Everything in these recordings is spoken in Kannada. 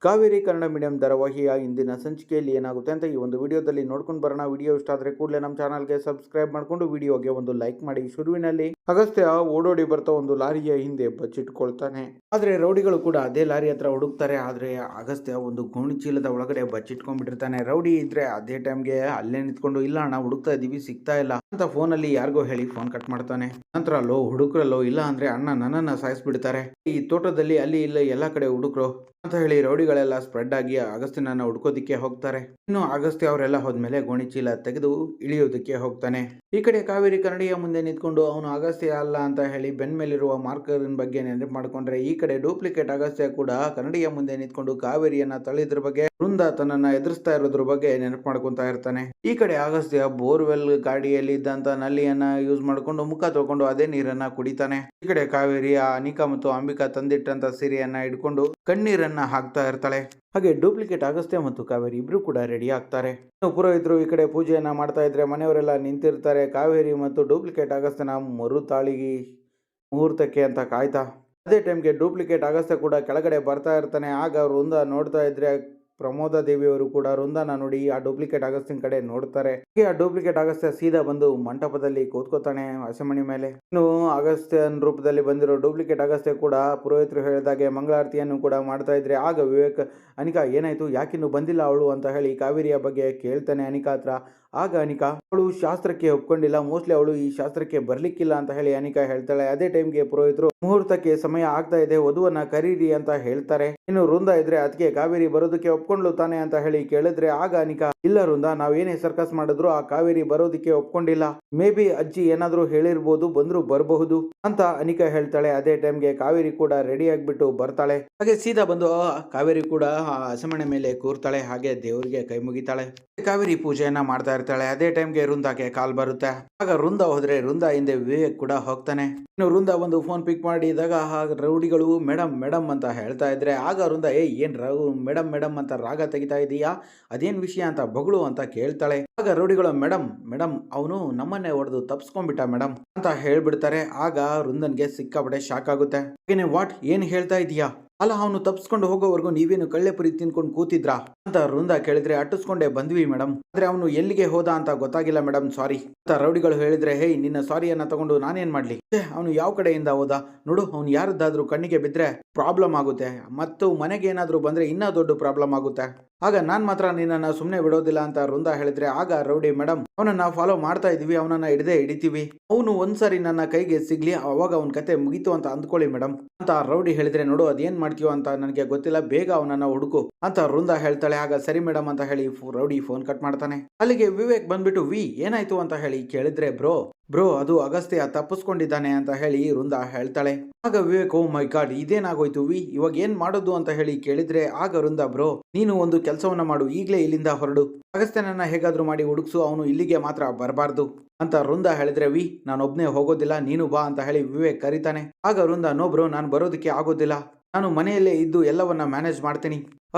ಕಾವೇರಿ ಕನ್ನಡ ಮೀಡಿಯಂ ಧಾರಾವಾಹಿಯ ಇಂದಿನ ಸಂಚಿಕೆಯಲ್ಲಿ ಏನಾಗುತ್ತೆ ಅಂತ ಈ ಒಂದು ವಿಡಿಯೋದಲ್ಲಿ ನೋಡ್ಕೊಂಡು ಬರೋಣ. ವಿಡಿಯೋ ಇಷ್ಟ ಆದರೆ ಕೂಡಲೇ ನಮ್ಮ ಚಾನಲ್ಗೆ ಸಬ್ಸ್ಕ್ರೈಬ್ ಮಾಡಿಕೊಂಡು ವಿಡಿಯೋಗೆ ಒಂದು ಲೈಕ್ ಮಾಡಿ. ಶುರುವಿನಲ್ಲಿ ಅಗಸ್ತ್ಯ ಓಡೋಡಿ ಬರ್ತಾ ಒಂದು ಲಾರಿಯ ಹಿಂದೆ ಬಚ್ಚಿಟ್ಕೊಳ್ತಾನೆ. ಆದ್ರೆ ರೌಡಿಗಳು ಕೂಡ ಅದೇ ಲಾರಿ ಹತ್ರ ಹುಡುಕ್ತಾರೆ. ಆದ್ರೆ ಅಗಸ್ತ್ಯ ಒಂದು ಗೋಣಿ ಚೀಲದ ಒಳಗಡೆ ಬಚ್ಚಿಟ್ಕೊಂಡ್ಬಿಟ್ಟಿರ್ತಾನೆ. ರೌಡಿ ಇದ್ರೆ ಅದೇ ಟೈಮ್ಗೆ ಅಲ್ಲೇ ನಿಂತ್ಕೊಂಡು, ಇಲ್ಲ ಅಣ್ಣ ಹುಡುಕ್ತಾ ಇದೀವಿ ಸಿಗ್ತಾ ಇಲ್ಲ ಅಂತ ಫೋನಲ್ಲಿ ಯಾರಿಗೋ ಹೇಳಿ ಫೋನ್ ಕಟ್ ಮಾಡ್ತಾನೆ. ನಂತರ ಹುಡುಕ್ರಲ್ಲೋ, ಇಲ್ಲ ಅಂದ್ರೆ ಅಣ್ಣ ನನ್ನನ್ನ ಸಾಯಿಸ್ಬಿಡ್ತಾರೆ, ಈ ತೋಟದಲ್ಲಿ ಅಲ್ಲಿ ಇಲ್ಲ ಎಲ್ಲಾ ಕಡೆ ಹುಡುಕ್ರು ಅಂತ ಹೇಳಿ ರೌಡಿಗಳೆಲ್ಲ ಸ್ಪ್ರೆಡ್ ಆಗಿ ಅಗಸ್ತ್ಯನನ್ನ ಹುಡ್ಕೋದಿಕ್ಕೆ ಹೋಗ್ತಾರೆ. ಇನ್ನು ಅಗಸ್ತ್ಯ ಅವರೆಲ್ಲ ಹೋದ್ಮೇಲೆ ಗೋಣಿ ಚೀಲ ತೆಗೆದು ಇಳಿಯೋದಕ್ಕೆ ಹೋಗ್ತಾನೆ. ಈ ಕಡೆ ಕಾವೇರಿ ಕನ್ನಡಿಯ ಮುಂದೆ ನಿಂತ್ಕೊಂಡು ಅವನು ಅಗಸ್ತ್ಯ ಅಲ್ಲ ಅಂತ ಹೇಳಿ ಬೆನ್ ಮೇಲಿರುವ ಮಾರ್ಕರ್ ಬಗ್ಗೆ ನೆನಪು ಮಾಡ್ಕೊಂಡ್ರೆ, ಈ ಕಡೆ ಡೂಪ್ಲಿಕೇಟ್ ಅಗಸ್ತ್ಯ ಕೂಡ ಕನ್ನಡಿಯ ಮುಂದೆ ನಿಂತ್ಕೊಂಡು ಕಾವೇರಿಯನ್ನ ತಳ್ಳಿದ್ರ ಬಗ್ಗೆ, ವೃಂದ ತನ್ನನ್ನ ಎದುರಿಸ್ತಾ ಇರೋದ್ರ ಬಗ್ಗೆ ನೆನಪು ಮಾಡ್ಕೊಂತಾ ಇರ್ತಾನೆ. ಈ ಕಡೆ ಅಗಸ್ತ್ಯ ಬೋರ್ವೆಲ್ ಗಾಡಿಯಲ್ಲಿ ಇದ್ದಂತ ನಲ್ಲಿಯನ್ನ ಯೂಸ್ ಮಾಡ್ಕೊಂಡು ಮುಖ ತೊಳ್ಕೊಂಡು ಅದೇ ನೀರನ್ನ ಕುಡಿತಾನೆ. ಈ ಕಡೆ ಕಾವೇರಿ ಅನಿಕಾ ಮತ್ತು ಅಂಬಿಕಾ ತಂದಿಟ್ಟಂತ ಸೀರೆಯನ್ನ ಇಟ್ಕೊಂಡು ಕಣ್ಣೀರನ್ನ ಹಾಕ್ತಾ ಇರ್ತಾಳೆ. ಹಾಗೆ ಡೂಪ್ಲಿಕೇಟ್ ಅಗಸ್ತ್ಯ ಮತ್ತು ಕಾವೇರಿ ಇಬ್ರು ಕೂಡ ರೆಡಿ ಆಗ್ತಾರೆ. ಪುರೋಹಿತರು ಈ ಕಡೆ ಪೂಜೆಯನ್ನ ಮಾಡ್ತಾ ಇದ್ರೆ ಮನೆಯವರೆಲ್ಲ ನಿಂತಿರ್ತಾರೆ. ಕಾವೇರಿ ಮತ್ತು ಡೂಪ್ಲಿಕೇಟ್ ಅಗಸ್ತ್ಯನ ಮರುತಾಳಿಗೆ ಮುಹೂರ್ತಕ್ಕೆ ಅಂತ ಕಾಯ್ತಾ. ಅದೇ ಟೈಮ್ಗೆ ಡೂಪ್ಲಿಕೇಟ್ ಅಗಸ್ತ್ಯ ಕೂಡ ಕೆಳಗಡೆ ಬರ್ತಾ ಇರ್ತಾನೆ. ಆಗ ವೃಂದ ನೋಡ್ತಾ ಇದ್ರೆ ಪ್ರಮೋದ ದೇವಿಯವರು ಕೂಡ ವೃಂದನ ನೋಡಿ ಆ ಡೂಪ್ಲಿಕೇಟ್ ಅಗಸ್ತ್ಯನ ಕಡೆ ನೋಡ್ತಾರೆ. ಆ ಡೂಪ್ಲಿಕೇಟ್ ಅಗಸ್ತ್ಯ ಸೀದಾ ಬಂದು ಮಂಟಪದಲ್ಲಿ ಕೂತ್ಕೋತಾನೆ ಹಸೆಮಣಿ ಮೇಲೆ. ಇನ್ನು ಅಗಸ್ತ್ಯನ್ ರೂಪದಲ್ಲಿ ಬಂದಿರೋ ಡೂಪ್ಲಿಕೇಟ್ ಅಗಸ್ತ್ಯ ಕೂಡ ಪುರೋಹಿತರು ಹೇಳಿದಾಗೆ ಮಂಗಳಾರತಿಯನ್ನು ಕೂಡ ಮಾಡ್ತಾ ಇದ್ರೆ, ಆಗ ವಿವೇಕ್, ಅನಿಕಾ ಏನಾಯ್ತು, ಯಾಕಿನ್ನು ಬಂದಿಲ್ಲ ಅವಳು ಅಂತ ಹೇಳಿ ಕಾವೇರಿಯ ಬಗ್ಗೆ ಕೇಳ್ತಾನೆ ಅನಿಕಾ ಹತ್ರ. ಆಗ ಅನಿಕಾ, ಅವಳು ಶಾಸ್ತ್ರಕ್ಕೆ ಒಪ್ಕೊಂಡಿಲ್ಲ, ಮೋಸ್ಟ್ಲಿ ಅವಳು ಈ ಶಾಸ್ತ್ರಕ್ಕೆ ಬರ್ಲಿಕ್ಕಿಲ್ಲ ಅಂತ ಹೇಳಿ ಅನಿಕಾ ಹೇಳ್ತಾಳೆ. ಅದೇ ಟೈಮ್ಗೆ ಪುರೋಹಿತರು ಮುಹೂರ್ತಕ್ಕೆ ಸಮಯ ಆಗ್ತಾ ಇದೆ, ವಧುವನ್ನ ಕರೀರಿ ಅಂತ ಹೇಳ್ತಾರೆ. ಇನ್ನು ವೃಂದ ಇದ್ರೆ ಅದಕ್ಕೆ ಕಾವೇರಿ ಬರೋದಕ್ಕೆ ಒಪ್ಕೊಂಡ್ಲು ತಾನೆ ಅಂತ ಹೇಳಿ ಕೇಳಿದ್ರೆ, ಆಗ ಅನಿಕಾ, ಇಲ್ಲ ವೃಂದ, ನಾವೇನೇ ಸರ್ಕಸ್ ಮಾಡಿದ್ರು ಆ ಕಾವೇರಿ ಬರೋದಕ್ಕೆ ಒಪ್ಕೊಂಡಿಲ್ಲ, ಮೇ ಬಿ ಅಜ್ಜಿ ಏನಾದ್ರೂ ಹೇಳಿರ್ಬೋದು, ಬಂದ್ರು ಬರಬಹುದು ಅಂತ ಅನಿಕಾ ಹೇಳ್ತಾಳೆ. ಅದೇ ಟೈಮ್ಗೆ ಕಾವೇರಿ ಕೂಡ ರೆಡಿ ಆಗ್ಬಿಟ್ಟು ಬರ್ತಾಳೆ. ಹಾಗೆ ಸೀದಾ ಬಂದು ಕಾವೇರಿ ಕೂಡ ಹಸೆಮಣೆ ಮೇಲೆ ಕೂರ್ತಾಳೆ. ಹಾಗೆ ದೇವರಿಗೆ ಕೈ ಮುಗಿತಾಳೆ. ಕಾವೇರಿ ಪೂಜೆಯನ್ನ ಮಾಡ್ತಾ ಇರ್ತಾಳೆ. ಅದೇ ಟೈಮ್ಗೆ ವೃಂದಾಗೆ ಕಾಲ್ ಬರುತ್ತೆ. ಆಗ ವೃಂದ ಹೋದ್ರೆ ವೃಂದ ಹಿಂದೆ ವಿವೇಕ್ ಕೂಡ ಹೋಗ್ತಾನೆ. ಇನ್ನು ವೃಂದ ಒಂದು ಫೋನ್ ಪಿಕ್ ಮಾಡಿದಾಗ ರೌಡಿಗಳು ಮೇಡಮ್ ಮೇಡಮ್ ಅಂತ ಹೇಳ್ತಾ ಇದ್ರೆ, ಆಗ ವೃಂದ, ಏನ್ ಮೇಡಮ್ ಮೇಡಮ್ ಅಂತ ರಾಗ ತೆಗಿತಾ ಇದೀಯಾ, ಅದೇನ್ ವಿಷಯ ಅಂತ ಬಗಳು ಅಂತ ಕೇಳ್ತಾಳೆ. ಆಗ ರೌಡಿಗಳು, ಮೇಡಮ್ ಮೇಡಮ್ ಅವನು ನಮ್ಮನ್ನೇ ಹೊಡೆದು ತಪ್ಸ್ಕೊಂಡ್ಬಿಟ್ಟ ಮೇಡಮ್ ಅಂತ ಹೇಳ್ಬಿಡ್ತಾರೆ. ಆಗ ವೃಂದನ್ಗೆ ಸಿಕ್ಕಾಪಟ್ಟೆ ಶಾಕ್ ಆಗುತ್ತೆ. ವಾಟ್, ಏನ್ ಹೇಳ್ತಾ ಇದೀಯಾ, ಅಲ್ಲ ಅವನು ತಪ್ಸ್ಕೊಂಡು ಹೋಗೋವರೆಗೂ ನೀವೇನು ಕಳ್ಳೆಪುರಿ ತಿನ್ಕೊಂಡು ಕೂತಿದ್ರಾ ಅಂತ ವೃಂದ ಕೇಳಿದ್ರೆ, ಅಟ್ಟಿಸ್ಕೊಂಡೇ ಬಂದ್ವಿ ಮೇಡಮ್, ಆದ್ರೆ ಅವನು ಎಲ್ಲಿಗೆ ಹೋದ ಅಂತ ಗೊತ್ತಾಗಿಲ್ಲ ಮೇಡಮ್, ಸಾರಿ ಅಂತ ರೌಡಿಗಳು ಹೇಳಿದ್ರೆ, ಹೇ ನಿನ್ನ ಸಾರಿಯನ್ನ ತಗೊಂಡು ನಾನೇನ್ ಮಾಡ್ಲಿ, ಅವನು ಯಾವ ಕಡೆಯಿಂದ ಹೋದ ನೋಡು, ಅವನು ಯಾರದ್ದಾದ್ರೂ ಕಣ್ಣಿಗೆ ಬಿದ್ರೆ ಪ್ರಾಬ್ಲಮ್ ಆಗುತ್ತೆ, ಮತ್ತು ಮನೆಗೆ ಏನಾದ್ರೂ ಬಂದ್ರೆ ಇನ್ನೂ ದೊಡ್ಡ ಪ್ರಾಬ್ಲಮ್ ಆಗುತ್ತೆ, ಆಗ ನಾನ್ ಮಾತ್ರ ನಿನ್ನನ್ನ ಸುಮ್ನೆ ಬಿಡೋದಿಲ್ಲ ಅಂತ ವೃಂದ ಹೇಳಿದ್ರೆ, ಆಗ ರೌಡಿ, ಮೇಡಮ್ ಅವನನ್ನ ಫಾಲೋ ಮಾಡ್ತಾ ಇದೀವಿ, ಅವನನ್ನ ಹಿಡಿತೀವಿ, ಅವನು ಒಂದ್ಸರಿ ನನ್ನ ಕೈಗೆ ಸಿಗ್ಲಿ, ಅವಾಗ ಅವನ ಕತೆ ಮುಗೀತು ಅಂತ ಅಂದ್ಕೊಳ್ಳಿ ಮೇಡಮ್ ಅಂತ ರೌಡಿ ಹೇಳಿದ್ರೆ, ನೋಡು ಅದೇನ್ ಮಾಡ್ತೀವೋ ಅಂತ ನನಗೆ ಗೊತ್ತಿಲ್ಲ, ಬೇಗ ಅವನನ್ನ ಹುಡುಕು ಅಂತ ವೃಂದ ಹೇಳ್ತಾಳೆ. ಆಗ ಸರಿ ಮೇಡಮ್ ಅಂತ ಹೇಳಿ ರೌಡಿ ಫೋನ್ ಕಟ್ ಮಾಡ್ತಾನೆ. ಅಲ್ಲಿಗೆ ವಿವೇಕ್ ಬಂದ್ಬಿಟ್ಟು, ಏನಾಯ್ತು ಅಂತ ಹೇಳಿ ಕೇಳಿದ್ರೆ, ಬ್ರೋ ಅದು ಅಗಸ್ತ್ಯ ತಪ್ಪಿಸ್ಕೊಂಡಿದ್ದಾನೆ ಅಂತ ಹೇಳಿ ವೃಂದ ಹೇಳ್ತಾಳೆ. ಆಗ ವಿವೇಕ್, ಓ ಮೈ ಗಾಡ್, ಇದೇನಾಗೋಯ್ತು ಇವಾಗ ಏನ್ ಮಾಡೋದು ಅಂತ ಹೇಳಿ ಕೇಳಿದ್ರೆ, ಆಗ ವೃಂದ, ಬ್ರೋ ನೀನು ಒಂದು ಕೆಲಸವನ್ನ ಮಾಡು, ಈಗ್ಲೇ ಇಲ್ಲಿಂದ ಹೊರಡು, ಅಗಸ್ತ್ಯನನ್ನ ಹೇಗಾದ್ರೂ ಮಾಡಿ ಹುಡುಕ್ಸು, ಅವನು ಇಲ್ಲಿಗೆ ಮಾತ್ರ ಬರಬಾರ್ದು ಅಂತ ವೃಂದ ಹೇಳಿದ್ರೆ, ನಾನು ಒಬ್ನೇ ಹೋಗೋದಿಲ್ಲ, ನೀನು ಬಾ ಅಂತ ಹೇಳಿ ವಿವೇಕ್ ಕರೀತಾನೆ. ಆಗ ವೃಂದ, ನೋ ಬ್ರೋ ನಾನು ಬರೋದಕ್ಕೆ ಆಗೋದಿಲ್ಲ, ನಾನು ಮನೆಯಲ್ಲೇ ಇದ್ದು ಎಲ್ಲವನ್ನ ಮ್ಯಾನೇಜ್ ಮಾಡ್ತೀನಿ,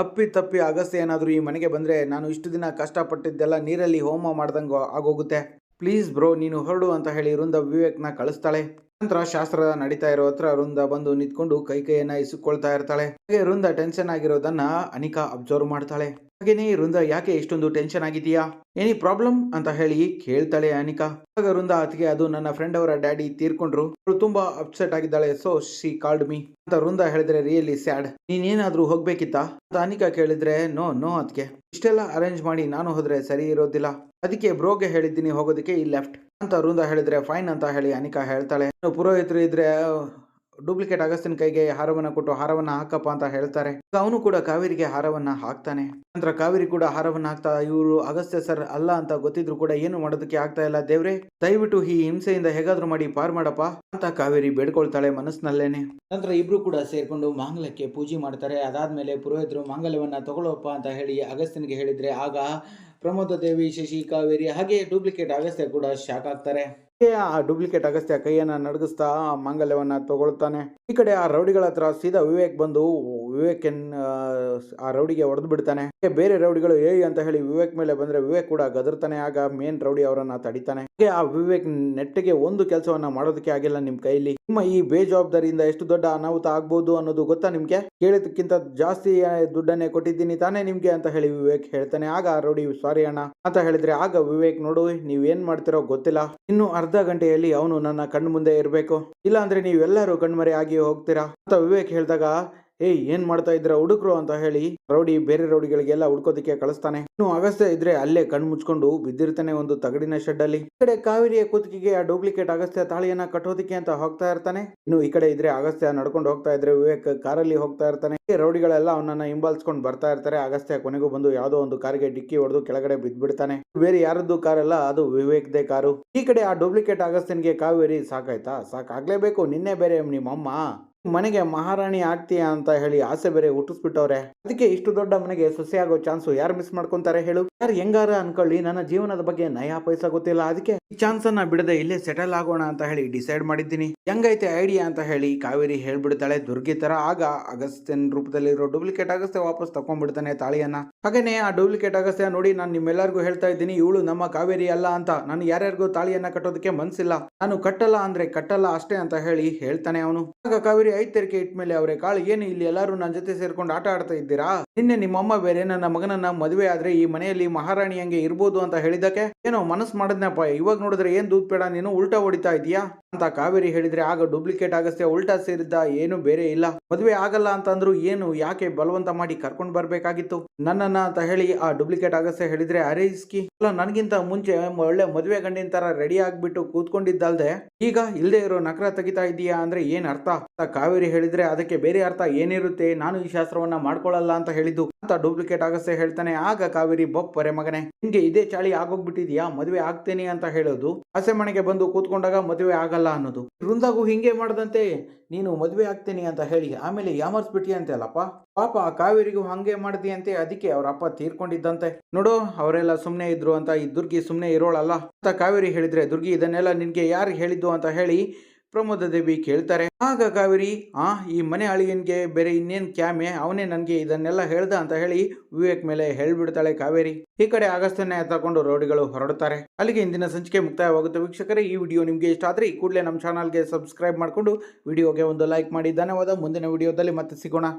ತಪ್ಪಿ ಅಗಸ್ತ್ಯ ಏನಾದ್ರೂ ಈ ಮನೆಗೆ ಬಂದ್ರೆ ನಾನು ಇಷ್ಟು ದಿನ ಕಷ್ಟಪಟ್ಟಿದ್ದೆಲ್ಲ ನೀರಲ್ಲಿ ಹೋಮ ಮಾಡ್ದಂಗ ಆಗೋಗುತ್ತೆ, ಪ್ಲೀಸ್ ಬ್ರೋ ನೀನು ಹೊರಡು ಅಂತ ಹೇಳಿ ವೃಂದ ವಿವೇಕ್ನ ಕಳಿಸ್ತಾಳೆ. ನಂತರ ಶಾಸ್ತ್ರ ನಡೀತಾ ಇರೋ ಹತ್ರ ವೃಂದ ಬಂದು ನಿಂತ್ಕೊಂಡು ಕೈಯನ್ನ ಇಸುಕೊಳ್ತಾ ಇರ್ತಾಳೆ. ಹಾಗೆ ವೃಂದ ಟೆನ್ಷನ್ ಆಗಿರೋದನ್ನ ಅನಿಕಾ ಅಬ್ಸರ್ವ್ ಮಾಡ್ತಾಳೆ. ಹಾಗೇನೇ ವೃಂದ, ಯಾಕೆ ಇಷ್ಟೊಂದು ಟೆನ್ಷನ್ ಆಗಿದೆಯಾ, ಎನಿ ಪ್ರಾಬ್ಲಮ್ ಅಂತ ಹೇಳಿ ಕೇಳ್ತಾಳೆ ಅನಿಕಾ. ಆಗ ವೃಂದ, ಅದಕ್ಕೆ ಅದು ನನ್ನ ಫ್ರೆಂಡ್ ಅವರ ಡ್ಯಾಡಿ ತೀರ್ಕೊಂಡ್ರು, ಅವಳು ತುಂಬಾ ಅಪ್ಸೆಟ್ ಆಗಿದ್ದಾಳೆ, ಸೊ ಶಿ ಕಾಲ್ಡ್ ಮೀ ಅಂತ ವೃಂದ ಹೇಳಿದ್ರೆ, ರಿಯಲಿ ಸ್ಯಾಡ್, ನೀನೇನಾದ್ರೂ ಹೋಗ್ಬೇಕಿತ್ತಾ ಅಂತ ಅನಿಕಾ ಕೇಳಿದ್ರೆ, ನೋ ಅದಕ್ಕೆ ಇಷ್ಟೆಲ್ಲ ಅರೇಂಜ್ ಮಾಡಿ ನಾನು ಹೋದ್ರೆ ಸರಿ ಇರೋದಿಲ್ಲ, ಅದಕ್ಕೆ ಬ್ರೋಗೆ ಹೇಳಿದ್ದೀನಿ ಹೋಗೋದಕ್ಕೆ, ಈ ಲೆಫ್ಟ್ ಅಂತ ವೃಂದ ಹೇಳಿದ್ರೆ, ಫೈನ್ ಅಂತ ಹೇಳಿ ಅನಿಕಾ ಹೇಳ್ತಾಳೆ. ಪುರೋಹಿತರು ಇದ್ರೆ ಡೂಪ್ಲಿಕೇಟ್ ಅಗಸ್ತ್ಯನ ಕೈಗೆ ಹಾರವನ್ನ ಕೊಟ್ಟು ಹಾರವನ್ನ ಹಾಕಪ್ಪ ಅಂತ ಹೇಳ್ತಾರೆ. ಅವನು ಕೂಡ ಕಾವೇರಿಗೆ ಹಾರವನ್ನ ಹಾಕ್ತಾನೆ. ನಂತರ ಕಾವೇರಿ ಕೂಡ ಹಾರವನ್ನ ಹಾಕ್ತಾ, ಇವರು ಅಗಸ್ತ್ಯ ಸರ್ ಅಲ್ಲ ಅಂತ ಗೊತ್ತಿದ್ರು ಕೂಡ ಏನು ಮಾಡೋದಕ್ಕೆ ಆಗ್ತಾ ಇಲ್ಲ, ದೇವ್ರೆ ದಯವಿಟ್ಟು ಈ ಹಿಂಸೆಯಿಂದ ಹೇಗಾದ್ರೂ ಮಾಡಿ ಪಾರ್ ಮಾಡಪ್ಪ ಅಂತ ಕಾವೇರಿ ಬೇಡ್ಕೊಳ್ತಾಳೆ ಮನಸ್ಸಿನಲ್ಲೇನೆ. ನಂತರ ಇಬ್ರು ಕೂಡ ಸೇರ್ಕೊಂಡು ಮಾಂಗಲ್ಯಕ್ಕೆ ಪೂಜೆ ಮಾಡ್ತಾರೆ. ಅದಾದ್ಮೇಲೆ ಪುರೋಹಿತರು ಮಾಂಗಲ್ಯವನ್ನ ತಗೊಳ್ಳೋಪ್ಪ ಅಂತ ಹೇಳಿ ಅಗಸ್ತ್ಯನಿಗೆ ಹೇಳಿದ್ರೆ, ಆಗ ಪ್ರಮೋದ ದೇವಿ, ಶಶಿ, ಕಾವೇರಿ ಹಾಗೆ ಡೂಪ್ಲಿಕೇಟ್ ಅಗಸ್ತ್ಯ ಕೂಡ ಶಾಕ್ ಆಗ್ತಾರೆ. ಆ ಡೂಪ್ಲಿಕೇಟ್ ಅಗಸ್ತ್ಯ ಕೈಯನ್ನ ನಡಗಿಸ್ತಾ ಆ ಮಾಂಗಲ್ಯವನ್ನ ತಗೊಳ್ತಾನೆ. ಈ ಕಡೆ ಆ ರೌಡಿಗಳ ಹತ್ರ ಸೀದಾ ವಿವೇಕ್ ಬಂದು ವಿವೇಕ್ ಆ ರೌಡಿಗೆ ಹೊಡೆದು ಬಿಡ್ತಾನೆ. ಬೇರೆ ರೌಡಿಗಳು ಏಯ್ ಅಂತ ಹೇಳಿ ವಿವೇಕ್ ಮೇಲೆ ಬಂದ್ರೆ ವಿವೇಕ್ ಕೂಡ ಗದರ್ತಾನೆ. ಆಗ ಮೇನ್ ರೌಡಿ ಅವರನ್ನ ತಡಿತಾನೆ. ಆ ವಿವೇಕ್ ನೆಟ್ಟಿಗೆ ಒಂದು ಕೆಲಸವನ್ನ ಮಾಡೋದಕ್ಕೆ ಆಗಿಲ್ಲ ನಿಮ್ ಕೈಲಿ. ನಿಮ್ಮ ಈ ಬೇಜವಾಬ್ದಾರಿಯಿಂದ ಎಷ್ಟು ದೊಡ್ಡ ಅನಾಹುತ ಆಗ್ಬಹುದು ಅನ್ನೋದು ಗೊತ್ತಾ ನಿಮ್ಗೆ? ಕೇಳಿದಕ್ಕಿಂತ ಜಾಸ್ತಿ ದುಡ್ಡನ್ನೇ ಕೊಟ್ಟಿದ್ದೀನಿ ತಾನೇ ನಿಮ್ಗೆ ಅಂತ ಹೇಳಿ ವಿವೇಕ್ ಹೇಳ್ತಾನೆ. ಆಗ ಆ ರೌಡಿ ಸಾರಿ ಅಣ್ಣ ಅಂತ ಹೇಳಿದ್ರೆ ಆಗ ವಿವೇಕ್ ನೋಡು ನೀವೇನ್ ಮಾಡ್ತಿರೋ ಗೊತ್ತಿಲ್ಲ, ಇನ್ನು ಅರ್ಧ ಗಂಟೆಯಲ್ಲಿ ಅವನು ನನ್ನ ಕಣ್ಣು ಮುಂದೆ ಇರಬೇಕು, ಇಲ್ಲ ಅಂದ್ರೆ ನೀವೆಲ್ಲರೂ ಕಣ್ಮರೆ ಆಗಿ ಹೋಗ್ತೀರಾ ಅಂತ ವಿವೇಕ್ ಹೇಳಿದಾಗ ಏಯ್ ಏನ್ ಮಾಡ್ತಾ ಇದ್ರ ಹುಡುಕ್ರು ಅಂತ ಹೇಳಿ ರೌಡಿ ಬೇರೆ ರೌಡಿಗಳಿಗೆಲ್ಲ ಹುಡ್ಕೋದಿಕ್ಕೆ ಕಳಿಸ್ತಾನೆ. ಇನ್ನು ಅಗಸ್ತ್ಯ ಇದ್ರೆ ಅಲ್ಲೇ ಕಣ್ ಮುಚ್ಕೊಂಡು ಬಿದ್ದಿರ್ತಾನೆ ಒಂದು ತಗಡಿನ ಶೆಡ್ ಅಲ್ಲಿ. ಈ ಕಡೆ ಕಾವೇರಿಯ ಕುತ್ತಿಗೆಗೆ ಆ ಡೂಪ್ಲಿಕೇಟ್ ಅಗಸ್ತ್ಯ ತಾಳಿಯನ್ನ ಕಟ್ಟೋದಿಕ್ಕೆ ಅಂತ ಹೋಗ್ತಾ ಇರ್ತಾನೆ. ಇನ್ನು ಈ ಕಡೆ ಇದ್ರೆ ಅಗಸ್ತ್ಯ ನಡ್ಕೊಂಡು ಹೋಗ್ತಾ ಇದ್ರೆ ವಿವೇಕ್ ಕಾರಲ್ಲಿ ಹೋಗ್ತಾ ಇರ್ತಾನೆ. ರೌಡಿಗಳೆಲ್ಲ ಅವನನ್ನ ಹಿಂಬಾಲಿಸ್ಕೊಂಡು ಬರ್ತಾ ಇರ್ತಾರೆ. ಅಗಸ್ತ್ಯ ಕೊನೆಗೂ ಬಂದು ಯಾವ್ದೋ ಒಂದು ಕಾರಿಗೆ ಡಿಕ್ಕಿ ಹೊಡೆದು ಕೆಳಗಡೆ ಬಿದ್ದ್ಬಿಡ್ತಾನೆ. ಬೇರೆ ಯಾರದ್ದು ಕಾರಲ್ಲ, ಅದು ವಿವೇಕ್ದೇ ಕಾರು. ಈ ಕಡೆ ಆ ಡೂಪ್ಲಿಕೇಟ್ ಅಗಸ್ತ್ಯನ್ಗೆ ಕಾವೇರಿ ಸಾಕಾಯ್ತಾ, ಸಾಕಾಗ್ಲೇಬೇಕು, ನಿನ್ನೆ ಬೇರೆ ನಿಮ್ಮಮ್ಮ ಮನೆಗೆ ಮಹಾರಾಣಿ ಆಗ್ತೀಯಾ ಅಂತ ಹೇಳಿ ಆಸೆ ಬೇರೆ ಹುಟ್ಟಿಸ್ಬಿಟ್ಟವ್ರೆ, ಅದಕ್ಕೆ ಇಷ್ಟು ದೊಡ್ಡ ಮನೆಗೆ ಸೊಸೆ ಆಗೋ ಚಾನ್ಸ್ ಯಾರು ಮಿಸ್ ಮಾಡ್ಕೊಂತಾರೆ ಹೇಳು? ಯಾರು ಹೆಂಗಾರ ಅನ್ಕೊಳ್ಳಿ, ನನ್ನ ಜೀವನದ ಬಗ್ಗೆ ನಯಾ ಪೈಸಾ ಗೊತ್ತಿಲ್ಲ, ಅದಕ್ಕೆ ಈ ಚಾನ್ಸ್ ಅನ್ನ ಬಿಡದೆ ಇಲ್ಲೇ ಸೆಟಲ್ ಆಗೋಣ ಅಂತ ಹೇಳಿ ಡಿಸೈಡ್ ಮಾಡಿದ್ದೀನಿ. ಹೆಂಗೈತೆ ಐಡಿಯಾ ಅಂತ ಹೇಳಿ ಕಾವೇರಿ ಹೇಳ್ಬಿಡ್ತಾಳೆ ದುರ್ಗಿ ತರ. ಆಗ ಅಗಸ್ತ್ಯನ್ ರೂಪದಲ್ಲಿರೋ ಡೂಪ್ಲಿಕೇಟ್ ಅಗಸ್ತ್ಯ ವಾಪಸ್ ತಕೊಂಡ್ಬಿಡ್ತಾನೆ ತಾಳಿಯನ್ನ. ಹಾಗೇನೆ ಆ ಡೂಪ್ಲಿಕೇಟ್ ಅಗಸ್ತ್ಯ ನೋಡಿ ನಾನು ನಿಮ್ಮೆಲ್ಲರಿಗೂ ಹೇಳ್ತಾ ಇದ್ದೀನಿ, ಇವಳು ನಮ್ಮ ಕಾವೇರಿ ಅಲ್ಲ ಅಂತ. ನಾನು ಯಾರ್ಯಾರಿಗೂ ತಾಳಿಯನ್ನ ಕಟ್ಟೋದಕ್ಕೆ ಮನ್ಸಿಲ್ಲ, ನಾನು ಕಟ್ಟಲ್ಲ ಅಂದ್ರೆ ಕಟ್ಟಲ್ಲ ಅಷ್ಟೇ ಅಂತ ಹೇಳಿ ಹೇಳ್ತಾನೆ ಅವನು. ಆಗ ಕಾವೇರಿ ಐತರಿಕೆ ಇಟ್ಮೇಲೆ ಅವರೇ ಕಾಳು ಏನು ಇಲ್ಲಿ ಎಲ್ಲರೂ ನನ್ನ ಜೊತೆ ಸೇರ್ಕೊಂಡು ಆಟ ಆಡ್ತಾ ಇದ್ದೀರಾ? ನಿನ್ನೆ ನಿಮ್ಮಮ್ಮ ಬೇರೆ ನನ್ನ ಮಗನನ್ನ ಮದುವೆ ಆದ್ರೆ ಈ ಮನೆಯಲ್ಲಿ ಮಹಾರಾಣಿ ಹಂಗೆ ಇರ್ಬೋದು ಅಂತ ಹೇಳಿದಕ್ಕೆ ಏನೋ ಮನಸ್ಸು ಮಾಡಿದ್ನಪ್ಪ, ಇವಾಗ ನೋಡಿದ್ರೆ ಏನ್ ದೂದ್ ಬೇಡ ನೀನು ಉಲ್ಟಾ ಹೊಡಿತಾ ಇದೀಯಾ ಅಂತ ಕಾವೇರಿ ಹೇಳಿದ್ರೆ ಆಗ ಡೂಪ್ಲಿಕೇಟ್ ಅಗಸ್ತ್ಯ ಉಲ್ಟಾ ಸೇರಿದ್ದ, ಏನು ಬೇರೆ ಇಲ್ಲ, ಮದುವೆ ಆಗಲ್ಲ ಅಂತಂದ್ರು ಏನು ಯಾಕೆ ಬಲವಂತ ಮಾಡಿ ಕರ್ಕೊಂಡು ಬರ್ಬೇಕಾಗಿತ್ತು ನನ್ನನ್ನ ಅಂತ ಹೇಳಿ ಆ ಡೂಪ್ಲಿಕೇಟ್ ಅಗಸ್ತ್ಯ ಹೇಳಿದ್ರೆ ಅರೆ ಇಸ್ಕಿ ಅಲ್ಲ, ನನ್ಗಿಂತ ಮುಂಚೆ ಒಳ್ಳೆ ಮದುವೆ ಗಂಡಿನ ತರ ರೆಡಿ ಆಗ್ಬಿಟ್ಟು ಕೂತ್ಕೊಂಡಿದ್ದಲ್ದೆ ಈಗ ಇಲ್ದೇ ಇರೋ ನಕರ ತೆಗಿತಾ ಇದೀಯಾ ಅಂದ್ರೆ ಏನ್ ಅರ್ಥ ಅಂತ ಕಾವೇರಿ ಹೇಳಿದ್ರೆ ಅದಕ್ಕೆ ಬೇರೆ ಅರ್ಥ ಏನಿರುತ್ತೆ, ನಾನು ಈ ಶಾಸ್ತ್ರವನ್ನ ಮಾಡ್ಕೊಳ್ಳಲ್ಲ ಅಂತ ಹೇಳಿದ್ದು ಅಂತ ಡೂಪ್ಲಿಕೇಟ್ ಅಗಸ್ತ್ಯ ಹೇಳ್ತಾನೆ. ಆಗ ಕಾವೇರಿ ಬೊಪ್ಪರೆ ಮಗನೇ, ನಿನ್ಗೆ ಇದೇ ಚಾಳಿ ಆಗೋಗ್ಬಿಟ್ಟಿದ್ಯಾ, ಮದುವೆ ಆಗ್ತೇನೆ ಅಂತ ಹೇಳೋದು, ಹಸೆ ಮನೆಗೆ ಬಂದು ಕೂತ್ಕೊಂಡಾಗ ಮದುವೆ ಆಗಲ್ಲ ಅನ್ನೋದು. ವೃಂದಾಗೂ ಹಿಂಗೆ ಮಾಡದಂತೆ ನೀನು ಮದುವೆ ಆಗ್ತೇನೆ ಅಂತ ಹೇಳಿ ಆಮೇಲೆ ಯಾಮರ್ಸ್ಬಿಟ್ಟಿ ಅಂತೆ ಅಲ್ಲಪ್ಪ, ಪಾಪ ಕಾವೇರಿಗೂ ಹಂಗೆ ಮಾಡ್ತೀಯಂತೆ, ಅದಕ್ಕೆ ಅವ್ರ ಅಪ್ಪ ತೀರ್ಕೊಂಡಿದ್ದಂತೆ ನೋಡು, ಅವರೆಲ್ಲ ಸುಮ್ನೆ ಇದ್ರು ಅಂತ ಈ ದುರ್ಗಿ ಸುಮ್ನೆ ಇರೋಳಲ್ಲ ಅಂತ ಕಾವೇರಿ ಹೇಳಿದ್ರೆ ದುರ್ಗಿ ಇದನ್ನೆಲ್ಲ ನಿನ್ಗೆ ಯಾರು ಹೇಳಿದ್ದು ಅಂತ ಹೇಳಿ ಪ್ರಮೋದ ದೇವಿ ಕೇಳ್ತಾರೆ. ಆಗ ಕಾವೇರಿ ಈ ಮನೆ ಅಳಿಯನ್ಗೆ ಬೇರೆ ಇನ್ನೇನ್ ಕ್ಯಾಮೆ, ಅವನೇ ನನ್ಗೆ ಇದನ್ನೆಲ್ಲ ಹೇಳ್ದ ಅಂತ ಹೇಳಿ ವಿವೇಕ್ ಮೇಲೆ ಹೇಳ್ಬಿಡ್ತಾಳೆ ಕಾವೇರಿ. ಈ ಕಡೆ ಅಗಸ್ತ್ಯನೇ ತಗೊಂಡು ರೌಡಿಗಳು ಹೊರಡುತ್ತಾರೆ. ಅಲ್ಲಿಗೆ ಇಂದಿನ ಸಂಚಿಕೆ ಮುಕ್ತಾಯವಾಗುತ್ತೆ. ವೀಕ್ಷಕರೇ, ಈ ವಿಡಿಯೋ ನಿಮ್ಗೆ ಇಷ್ಟ ಆದ್ರೆ ಈ ಕೂಡಲೇ ನಮ್ಮ ಚಾನಲ್ಗೆ ಸಬ್ಸ್ಕ್ರೈಬ್ ಮಾಡ್ಕೊಂಡು ವಿಡಿಯೋಗೆ ಒಂದು ಲೈಕ್ ಮಾಡಿ. ಧನ್ಯವಾದ. ಮುಂದಿನ ವಿಡಿಯೋದಲ್ಲಿ ಮತ್ತೆ ಸಿಗೋಣ.